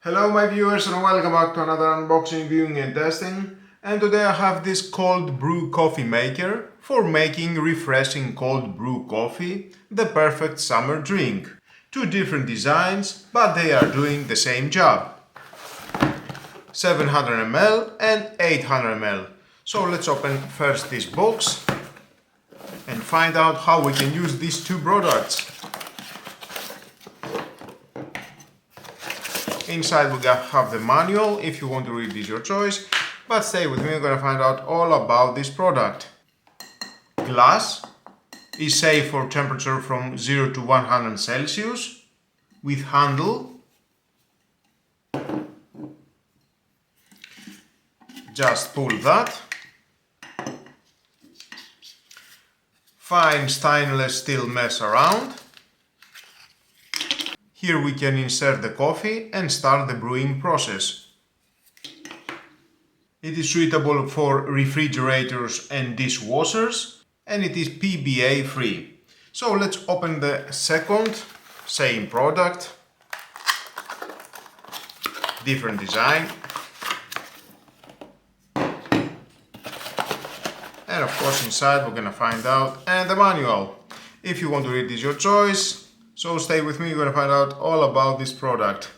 Hello my viewers and welcome back to another unboxing, viewing and testing. And today I have this cold brew coffee maker for making refreshing cold brew coffee, the perfect summer drink. Two different designs, but they are doing the same job. 700 ml and 800 ml. So let's open first this box and find out how we can use these two products. Inside we have the manual. If you want to read this, your choice, but stay with me, we're going to find out all about this product. Glass is safe for temperature from 0 to 100 Celsius with handle. Just pull that. Fine stainless steel mesh around. Here we can insert the coffee and start the brewing process. It is suitable for refrigerators and dishwashers, and it is PBA free. So let's open the second, same product, different design. And of course inside we're gonna find out and the manual. If you want to read this, your choice. So stay with me, you're going to find out all about this product.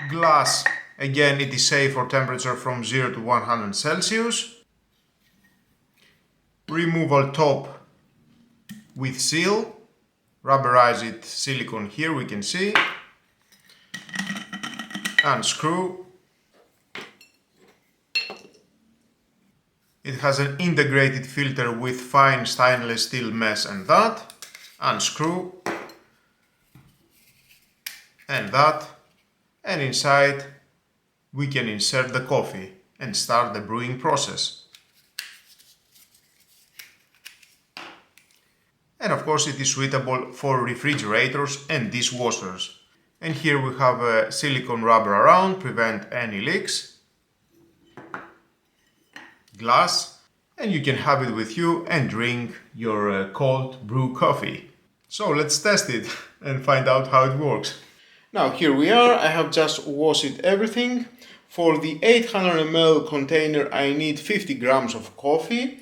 Glass, again it is safe for temperature from 0 to 100 Celsius. Removal top with seal. Rubberized silicone here we can see. Unscrew. It has an integrated filter with fine stainless steel mesh and that. Unscrew. And that, and inside we can insert the coffee and start the brewing process. And of course it is suitable for refrigerators and dishwashers. And here we have a silicone rubber around, prevent any leaks. Glass, and you can have it with you and drink your cold brew coffee. So let's test it and find out how it works. Now here we are, I have just washed everything. For the 800 ml container I need 50 grams of coffee,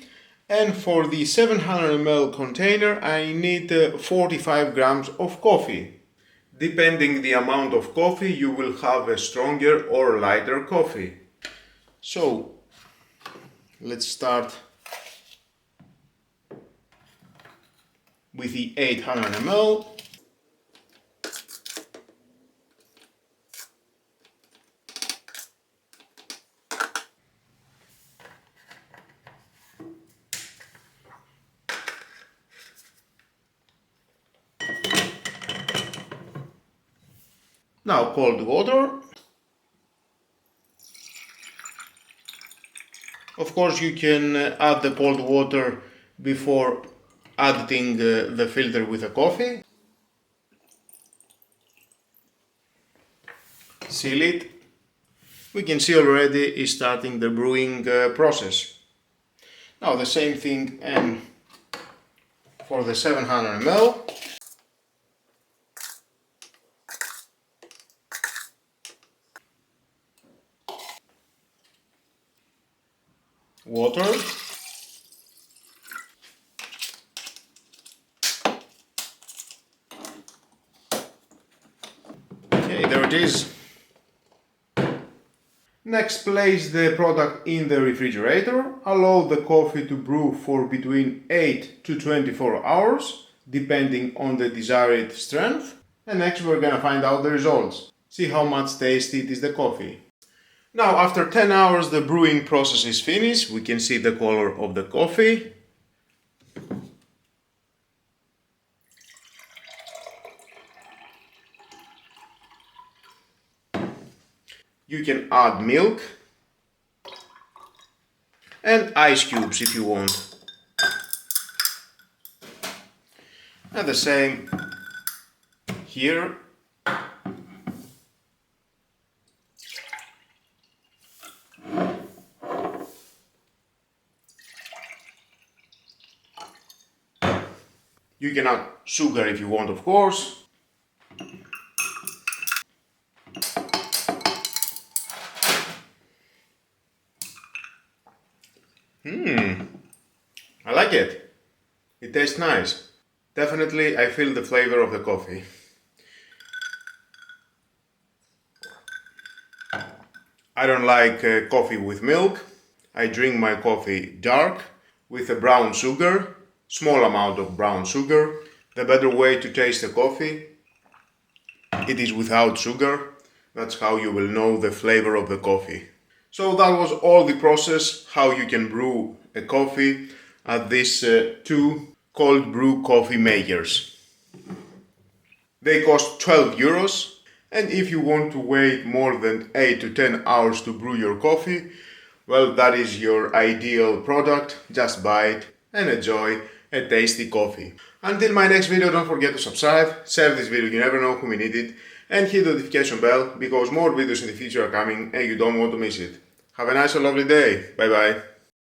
and for the 700 ml container I need 45 grams of coffee. Depending the amount of coffee you will have a stronger or lighter coffee. So let's start with the 800 ml. Now cold water. Of course you can add the cold water before adding the filter with the coffee. Seal it. We can see already is starting the brewing process. Now the same thing for the 700 ml. Water. Okay, there it is. Next, place the product in the refrigerator. Allow the coffee to brew for between 8 to 24 hours, depending on the desired strength. And next we're gonna find out the results. See how much tasty it is the coffee. Now after 10 hours the brewing process is finished. We can see the color of the coffee. You can add milk and ice cubes if you want. And the same here. You can add sugar if you want, of course. I like it. It tastes nice. Definitely I feel the flavor of the coffee. I don't like coffee with milk. I drink my coffee dark with a brown sugar, small amount of brown sugar. The better way to taste the coffee, it is without sugar. That's how you will know the flavor of the coffee. So that was all the process, how you can brew a coffee at these two cold brew coffee makers. They cost 12 euros, and if you want to wait more than 8 to 10 hours to brew your coffee, well, that is your ideal product. Just buy it and enjoy a tasty coffee. Until my next video, don't forget to subscribe, share this video, you never know who may need it, and hit the notification bell because more videos in the future are coming and you don't want to miss it. Have a nice and lovely day. Bye bye.